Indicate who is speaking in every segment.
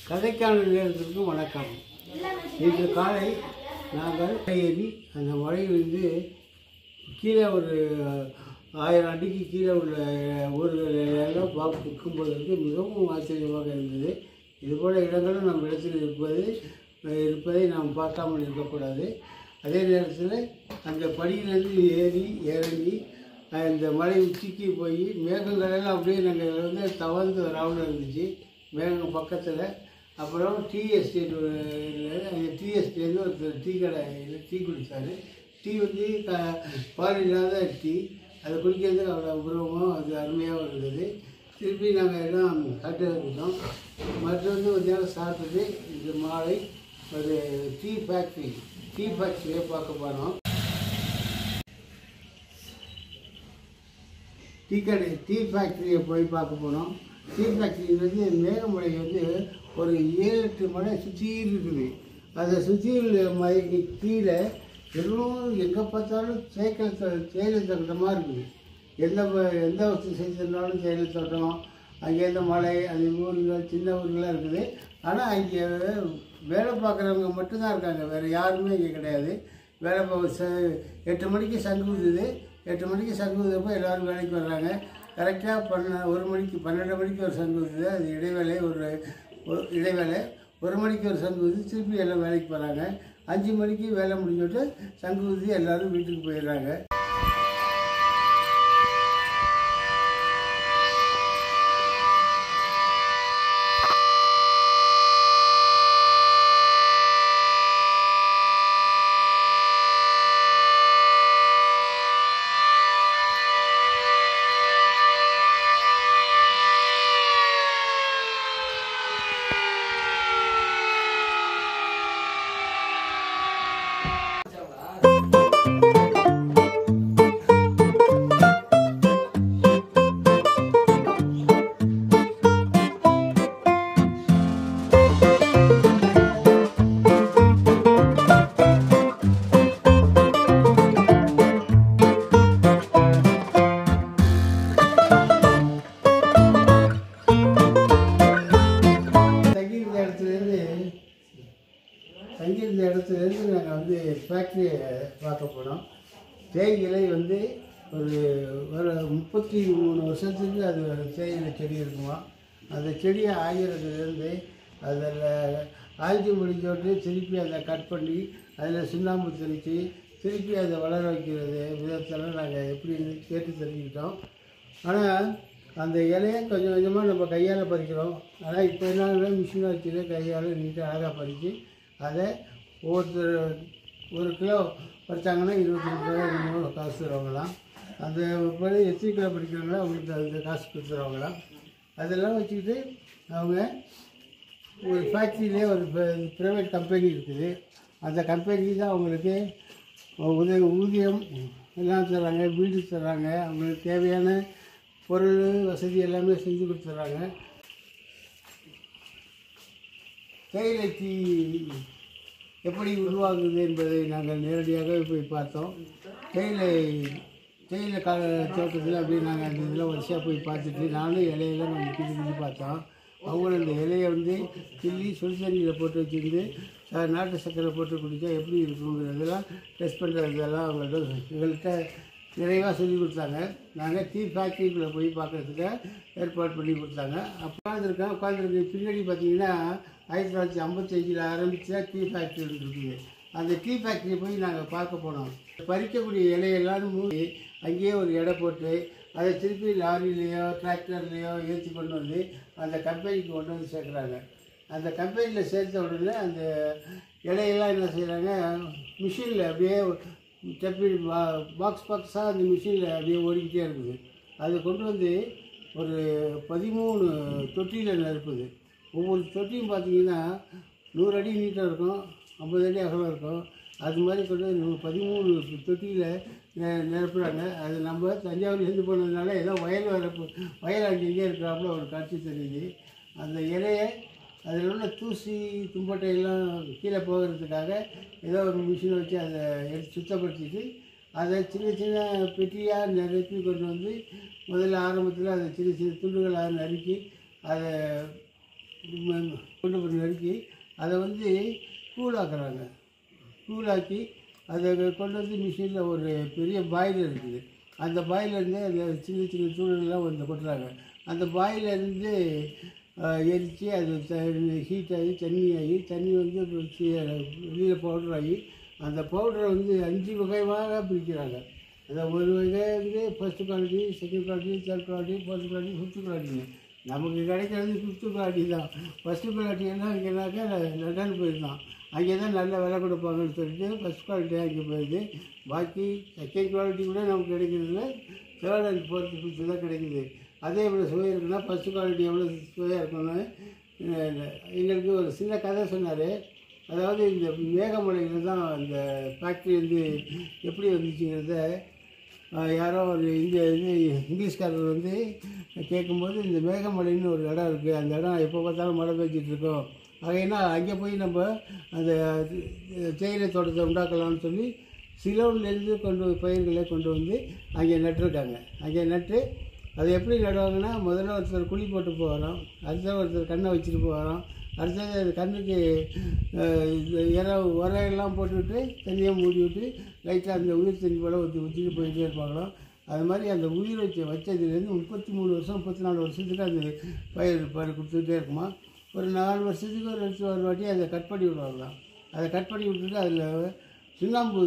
Speaker 1: கதைக்கான நேரத்திற்கு வணக்கம். இன்று காலை நாங்கள் ஏறி அந்த மலையிலிருந்து கீழே ஒரு 1000 அடிக்கு கீழே உள்ள ஊர்கள் எல்லாம் பார்க்கும்போது மிகவும் ஆச்சரியமாக இருந்தது. இதுபோல் இடங்களும் நம் இடத்தில் இருப்பதை நாம் பார்க்காமல் இருக்கக்கூடாது. அதே நேரத்தில் அந்த படியிலிருந்து ஏறி இறங்கி அந்த மலை உச்சிக்கு போய் மேகங்களெல்லாம் அப்படியே நாங்கள் தவழ்ந்து வராமல் இருந்துச்சு மேகம் பக்கத்தில். அப்புறம் டீ எஸ்டேட்லேருந்து ஒரு டீ கடையில் டீ குடித்தார். டீ பால் இல்லாத டீ, அதை குடிக்கிறதுக்கு அவ்வளோ உபயோகமாக அது அருமையாக இருந்தது. திருப்பி நாங்கள் எல்லாம் கட்டு இருந்தோம். மற்றது ஒரு நேரம் சாப்பிட்டுட்டு இந்த மாலை ஒரு டீ ஃபேக்ட்ரியை பார்க்க போனோம். டீ ஃபேக்ட்ரியை போய் பார்க்க போனோம். டீ ஃபேக்ட்ரி மேகமலை ஒரு 7-8 மலை சுற்றி இருக்குது. அதை சுற்றி மலைக்கு கீழே எல்லாம் எங்கே பார்த்தாலும் தேயிலை தோட்டமாக இருக்குது. எந்த வசதி செஞ்சிருந்தாலும் தேயிலை தோட்டம், அங்கேருந்து மலை, அந்த ஊர்கள் சின்ன ஊர்களாக இருக்குது. ஆனால் அங்கே வேலை பார்க்குறவங்க மட்டும்தான் இருக்காங்க, வேறு யாருமே இங்கே கிடையாது. வேலை 8 மணிக்கு சங்கு ஊதுது. 8 மணிக்கு சங்கு ஊதுறப்போ எல்லோரும் வேலைக்கு வர்றாங்க. கரெக்டாக 12 மணிக்கு ஒரு சங்கு ஊதுது. அது இடைவேளை 1 மணிக்கு ஒரு சங்கு ஊதி திருப்பி எல்லாம் வேலைக்கு போகிறாங்க. 5 மணிக்கு வேலை முடிஞ்சுட்டு சங்கு ஊதி எல்லோரும் வீட்டுக்கு போயிடுறாங்க. தங்கியிருந்த இடத்துலேருந்து நாங்கள் ஃபேக்ட்ரியை பார்க்க போனோம். தேயிலை ஒரு 33 வருஷத்துக்கு அது தேயிலை செடி இருக்குமா. அந்த செடியை ஆகிறதுலேருந்து அதில் ஆய்ச்சி முடிஞ்சோட்டு திருப்பி அதை கட் பண்ணி அதில் சுண்ணாம்பு தெளித்து திருப்பி அதை வளர வைக்கிறது விதத்தெல்லாம் நாங்கள் எப்படின்னு கேட்டு தெரிஞ்சுக்கிட்டோம். ஆனால் அந்த இலையை கொஞ்சம் கொஞ்சமாக நம்ம கையால் பறிக்கிறோம். ஆனால் இப்போ என்ன மிஷினை வச்சு கையால் நீட்டாக அழகாக பறித்து அதை ஒவ்வொருத்தர் 1 கிலோ பறித்தாங்கன்னா 25 ரூபா காசு தருவாங்களாம். அந்த எத்தனை கிலோ பறிக்கிறாங்களோ அவங்களுக்கு அந்த காசு கொடுத்துருவாங்களாம். அதெல்லாம் வச்சுக்கிட்டு அவங்க ஒரு ஃபேக்ட்ரியிலே ஒரு ப்ரைவேட் கம்பெனி இருக்குது. அந்த கம்பெனி தான் அவங்களுக்கு ஊதியம் எல்லாம் தர்றாங்க, வீடு தர்றாங்க, அவங்களுக்கு தேவையான பொருள் வசதி எல்லாமே செஞ்சு கொடுத்துட்றாங்க. தேயிலை டீ எப்படி உருவாகுது என்பதை நாங்கள் நேரடியாக போய் பார்த்தோம். தேயிலை தோட்டத்தில் அப்படியே நாங்கள் அந்த இதில் வரிசையாக போய் பார்த்துட்டு நானும் இலையெல்லாம் கொஞ்சம் கிள்ளி பார்த்தோம். அவங்க அந்த இலையை கிள்ளி சுடு தண்ணியில் போட்டு வச்சுருந்து நாட்டு சர்க்கரை போட்டு குடித்தா எப்படி இருக்குங்கிறதெல்லாம் டெஸ்ட் பண்ணுறதெல்லாம் எங்கள்கிட்ட நிறைவாக சொல்லி கொடுத்தாங்க. நாங்கள் டீ ஃபேக்ட்ரிக்குள்ளே போய் பார்க்குறதுக்கு ஏற்பாடு பண்ணி கொடுத்தாங்க. உட்காந்துருக்கு பின்னாடி பார்த்திங்கன்னா 1955 ஆரம்பித்தா டீ ஃபேக்ட்ரி இருக்குது. அந்த டீ ஃபேக்ட்ரியை போய் நாங்கள் பார்க்க போனோம். பறிக்கக்கூடிய இலையெல்லாம் மூடி அங்கேயே ஒரு எடை போட்டு அதை திருப்பி லாரிலேயோ டிராக்டர்லேயோ ஏற்றி கொண்டு அந்த கம்பெனிக்கு கொண்டு சேர்க்குறாங்க. அந்த கம்பெனியில் சேர்த்த உடனே அந்த இலையெல்லாம் என்ன செய்கிறாங்க, மிஷினில் அப்படியே பாக்ஸாக அந்த மிஷினில் அப்படியே ஓடிக்கிட்டே இருக்குது. அதை கொண்டு ஒரு 13 தொட்டியில் நிரப்புது. ஒவ்வொரு தொட்டியும் பார்த்திங்கன்னா 100 அடி நீட்டாக இருக்கும், 50 அடி அகலம் இருக்கும். அது மாதிரி கொண்டு 13 தொட்டியில் நிரப்புறாங்க. அது நம்ம தஞ்சாவூர்லேருந்து போனதுனால ஏதோ வயல் அங்கேயே இருக்கிறாப்புல ஒரு காட்சி தெரியுது. அந்த இலையை அதில் உள்ள தூசி தும்பட்டையெல்லாம் கீழே போகிறதுக்காக ஏதோ ஒரு மிஷினை வச்சு அதை எடுத்து சுத்தப்படுத்திட்டு அதை சின்ன சின்ன பெட்டியாக நிரப்பி கொண்டு முதல்ல ஆரம்பத்தில் அதை சின்ன சின்ன துண்டுகளாக நறுக்கி அதை கொண்டு போய் நறுக்கி அதை வந்து கூழாக்குறாங்க. கூழாக்கி அதை கொண்டு வந்து மிஷினில் ஒரு பெரிய பாய்லர் இருக்குது. அந்த பாய்லருந்து அந்த சின்ன சின்ன தூளெல்லாம் வந்து கொட்டுறாங்க. அந்த பாயிலேருந்து எரித்து அது ஹீட் ஆகி தண்ணி வந்து வெளியில் பவுடர் ஆகி அந்த பவுடரை வந்து 5 வகையாக பிரிக்கிறாங்க. அந்த ஒரு வகை வந்து first quality, second quality, third quality, fourth quality, fifth குவாலிட்டிங்க. நமக்கு கிடைக்கிறது ஃபிஃப்த்து குவாலிட்டி தான். ஃபஸ்ட்டு குவாலிட்டி எல்லாம் இங்கேனாக்கா லண்டன் போயிருந்தான். அங்கே தான் நல்ல விலை கொடுப்பாங்கன்னு சொல்லிட்டு ஃபஸ்ட் குவாலிட்டியாக அங்கே போயிடுது. பாக்கி செகண்ட் குவாலிட்டி கூட நமக்கு கிடைக்கிறதுல தேர்ட் அண்ட் ஃபோர்த்து ஃபிஃப்த்து தான் கிடைக்குது. அதே எவ்வளோ சுவை இருக்குன்னா ஃபஸ்ட்டு குவாலிட்டி எவ்வளோ சுவையாக இருக்கணும்னு எங்களுக்கு ஒரு சின்ன கதை சொன்னார். அதாவது இந்த மேகமலையில் தான் இந்த ஃபேக்ட்ரி வந்து எப்படி வந்துச்சுங்கிறத யாரோ ஒரு இங்கிலீஷ்காரர் வந்து கேட்கும்போது, இந்த மேகமலைன்னு ஒரு இடம் இருக்குது, அந்த இடம் எப்போ பார்த்தாலும் மழை பெஞ்சிட்ருக்கோம், ஆகையினா அங்கே போய் நம்ம அந்த தேயிலை தோட்டத்தை உண்டாக்கலாம்னு சொல்லி சிலோன்லேருந்து பயிர்களை கொண்டு வந்து அங்கே நட்டுருக்காங்க. அங்கே நட்டு அதை எப்படி நடுவாங்கன்னா, முதல்ல ஒருத்தர் குழி போட்டு போகிறோம், அடுத்த ஒருத்தர் கண்ணை வச்சுட்டு போகிறோம், அடுத்தது அது கண்ணுக்கு உரையெல்லாம் போட்டுவிட்டு தண்ணியை மூடி விட்டு லைட்டாக அந்த உயிர் தண்ணி போல் ஊற்றிட்டு போயிட்டே இருப்பாங்களோ. அது மாதிரி அந்த உயிர் வச்சதுலேருந்து 33 வருஷம் 34 வருஷத்துக்கு அந்த பயிர் கொடுத்துக்கிட்டே இருக்குமா. ஒரு 4 வருஷத்துக்கு ஒரு வாட்டி அதை கட் பண்ணி விடுவாங்களாம். அதை கட் பண்ணி விட்டுட்டு அதில் சுண்ணாம்பு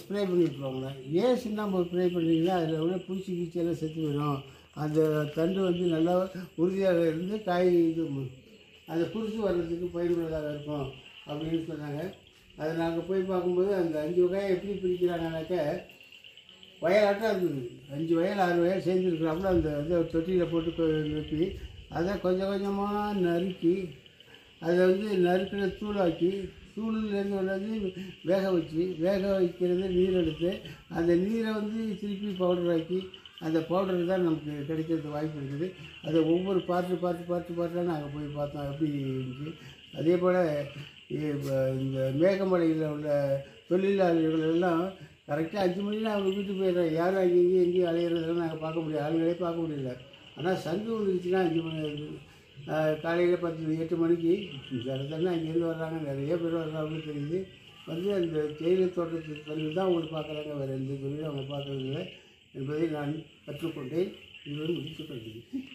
Speaker 1: ஸ்ப்ரே பண்ணி விட்டுருவாங்களா. ஏன் சுண்ணாம்பு ஸ்ப்ரே பண்ணுறீங்கன்னா அதில் உள்ள பூச்சி கீச்செல்லாம் செத்து போயிடும், அந்த தண்டு வந்து நல்லா உறுதியாக இருந்து காய் அந்த குருசு வர்றதுக்கு பயனுள்ளதாக இருக்கும் அப்படின்னு சொன்னாங்க. அதை நாங்கள் போய் பார்க்கும்போது அந்த 5 வகையை எப்படி பிரிக்கிறாங்கனாக்க, வயலாட்டம் இருக்குது. 5 வயல் 6 வயல் சேர்ந்துருக்குறாப்புல அந்த இதை தொட்டியில் போட்டு நிறுத்தி அதை கொஞ்சம் கொஞ்சமாக நறுக்கி அதை வந்து நறுக்கிற தூளாக்கி, தூளிலேருந்து வந்து வேக வைக்கிறது நீர் எடுத்து அந்த நீரை வந்து திருப்பி பவுடர் ஆக்கி அந்த பவுடர் தான் நமக்கு கிடைக்கிறதுக்கு வாய்ப்பு இருக்குது. அதை ஒவ்வொரு பார்ட்டாக நாங்கள் போய் பார்த்தோம் எப்படி இருந்துச்சு. அதே போல் இந்த மேகமலையில் உள்ள தொழிலாளர்கள் எல்லாம் கரெக்டாக 5 மணிலாம் அவங்க வீட்டுக்கு போயிடுறாங்க. யாரும் எங்கேயும் அலையிறதெல்லாம் நாங்கள் பார்க்க முடியாது, ஆளுங்களே பார்க்க முடியல. ஆனால் சங்கு வந்துருச்சுன்னா 5 மணி காலையில் 8 மணிக்கு தண்ணி அங்கேருந்து வர்றாங்க, நிறைய பேர் வர்றாங்கன்னு தெரியுது. வந்து அந்த தேயிலை தோட்டத்து தொழில் தான் அவங்க பார்க்குறாங்க, வேறு எந்த தொழிலும் அவங்க பார்க்குறதில்லை என்பதை நான் கற்றுக்கொண்டேன். இதுவரை முடித்துக் கொள்கிறேன்.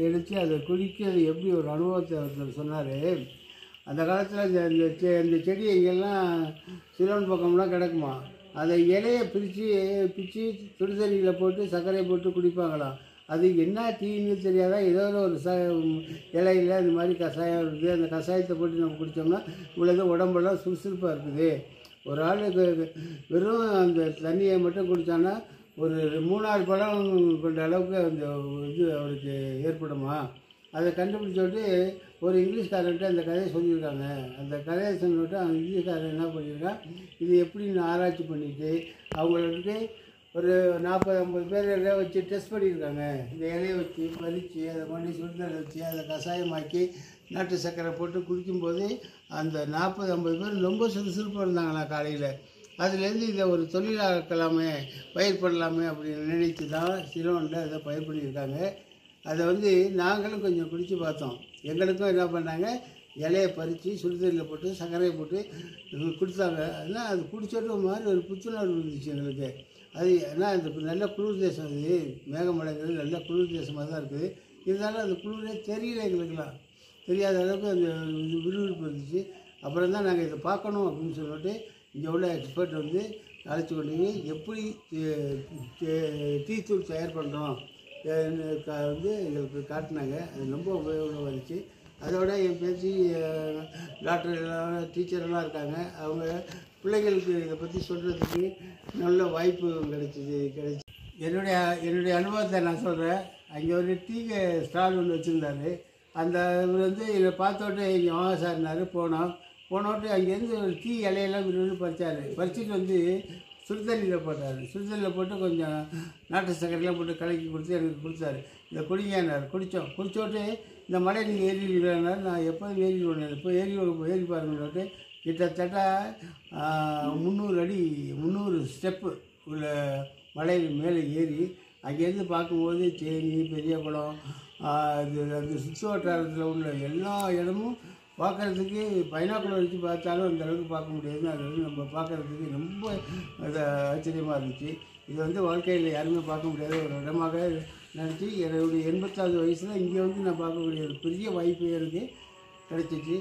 Speaker 1: எடுத்து அதை குடிக்கிறது எப்படி ஒரு அனுபவத்தை ஒருத்தர் சொன்னார். அந்த காலத்தில் இந்த செடி இங்கெல்லாம் சிலோன் பக்கம்லாம் கிடக்குமா, அதை இலையை பிரித்து சுடுதண்ணியில் போட்டு சர்க்கரை போட்டு குடிப்பாங்களாம். அது என்ன டீன்னு தெரியாதா, ஏதோ ஒரு இலையில் இந்த மாதிரி கஷாயம் இருக்குது, அந்த கஷாயத்தை போட்டு நம்ம குடித்தோம்னா இவ்வளோ உடம்பெல்லாம் சுறுசுறுப்பாக இருக்குது. ஒரு ஆளுக்கு வெறும் அந்த தண்ணியை மட்டும் குடித்தான்னா ஒரு 3-4 பழம் கொண்ட அளவுக்கு அந்த இது அவருக்கு ஏற்படுமா. அதை கண்டுபிடிச்சோட்டு ஒரு இங்கிலீஷ்காரர்கிட்ட அந்த கதையை சொல்லியிருக்காங்க. அந்த கதையை சொல்லிவிட்டு அந்த இங்கிலீஷ்காரர் என்ன பண்ணியிருக்கான், இது எப்படின்னு ஆராய்ச்சி பண்ணிவிட்டு அவங்களுக்கு ஒரு 40-50 பேர் எல்லாம் வச்சு டெஸ்ட் பண்ணியிருக்காங்க. இந்த இலையை வச்சு பறித்து அதை பண்ணி சுடுதண்ணி வச்சு அதை கஷாயமாக்கி நாட்டு சர்க்கரை போட்டு குடிக்கும்போது அந்த 40-50 பேர் ரொம்ப சுறுசுறுப்பாக இருந்தாங்களா காலையில். அதுலேருந்து இதை ஒரு தொழிலாக்கலாமே, பயிர் பண்ணலாமே அப்படின்னு நினைத்து தான் சிலோனில் அதை பயிர் பண்ணியிருக்காங்க. அதை வந்து நாங்களும் கொஞ்சம் குடித்து பார்த்தோம். எங்களுக்கும் என்ன பண்ணாங்க, இலையை பறித்து சுடுதண்ணியில் போட்டு சர்க்கரையை போட்டு கொடுத்தாங்க. அதனால் அது குடிச்சோட்டு மாதிரி ஒரு புத்துணர்வு இருந்துச்சு எங்களுக்கு. அது ஏன்னா இந்த நல்ல குளிர் தேசம், அது மேகமலைங்கிறது நல்ல குளிர் தேசமாக தான் இருக்குது. இருந்தாலும் அந்த குளிரே தெரியல எங்களுக்கெல்லாம், தெரியாத அளவுக்கு அந்த விறுவிறுப்பு இருந்துச்சு. அப்புறம் தான் நாங்கள் இதை பார்க்கணும் அப்படின்னு சொல்லிட்டு இங்கே உள்ள எக்ஸ்பர்ட் வந்து அழைச்சி கொண்டு எப்படி டீ தூள் தயார் பண்ணுறோம் வந்து எங்களுக்கு காட்டினாங்க. அது ரொம்ப உபயோகமாக இருந்துச்சு. அதோட என் பேச்சு டாக்டர் எல்லாம் டீச்சரெல்லாம் இருக்காங்க. அவங்க பிள்ளைங்களுக்கு இதை பற்றி சொல்கிறதுக்கு நல்ல வாய்ப்பு கிடைச்சி என்னுடைய அனுபவத்தை நான் சொல்கிறேன். அங்கே ஒரு டீ ஸ்டால் ஒன்று வச்சுருந்தாரு. அந்த இவர் வந்து இதை பார்த்தோட்டு இங்கே வாங்க சார்னார். போனோட்டு அங்கேருந்து ஒரு டீ இலையெல்லாம் விரும்பி பறிச்சுட்டு வந்து சுடுதண்ணியில் போட்டார். சுடுதண்ணியில் போட்டு கொஞ்சம் நாட்டு சர்க்கரைலாம் போட்டு கலக்கி கொடுத்து எனக்கு கொடுத்தாரு. இதை குடிங்கன்னார். குடித்தோட்டு இந்த மலை நீங்கள் ஏறிடுவீங்கன்னாரு. நான் எப்போதும் ஏறிடுவேன், இப்போ ஏறி பாருங்கன்னுட்டு கிட்டத்தட்ட 300 அடி 300 ஸ்டெப்பு உள்ள மலையில் மேலே ஏறி அங்கேருந்து பார்க்கும்போது தேனி, பெரிய குளம், அது அந்த சுற்று வட்டாரத்தில் உள்ள எல்லா இடமும் பார்க்குறதுக்கு பைனாக்குலர் வச்சு பார்த்தாலும் அந்த அளவுக்கு பார்க்க முடியாது. அது வந்து நம்ம பார்க்குறதுக்கு ரொம்ப ஆச்சரியமாக இருந்துச்சு. இது வந்து வாழ்க்கையில் யாருமே பார்க்க முடியாத ஒரு இடமாக நினச்சி என்னுடைய 80வது வயசில் இங்கே வந்து நான் பார்க்கக்கூடிய ஒரு பெரிய வாய்ப்பு எனக்கு கிடைச்சிச்சு.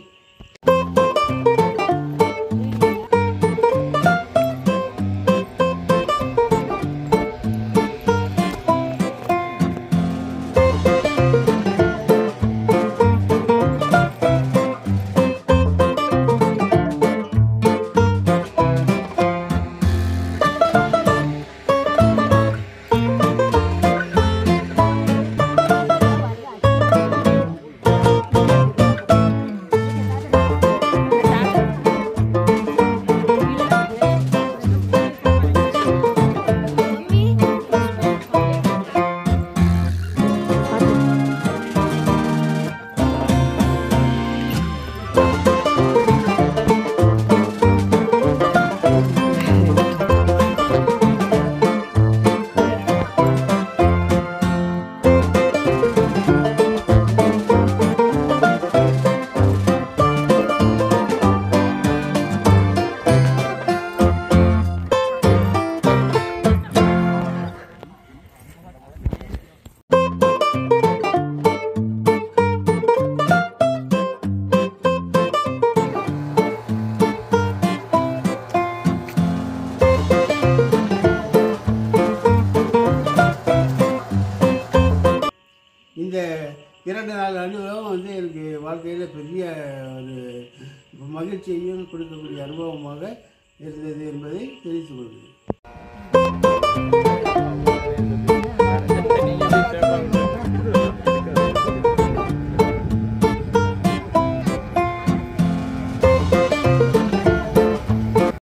Speaker 1: இந்த 2 நாள் அனுபவம் வந்து எனக்கு வாழ்க்கையில் பெரிய ஒரு மகிழ்ச்சியையும் கொடுக்கக்கூடிய அனுபவமாக இருந்தது என்பதை தெரிவித்துக் கொள்கிறேன்.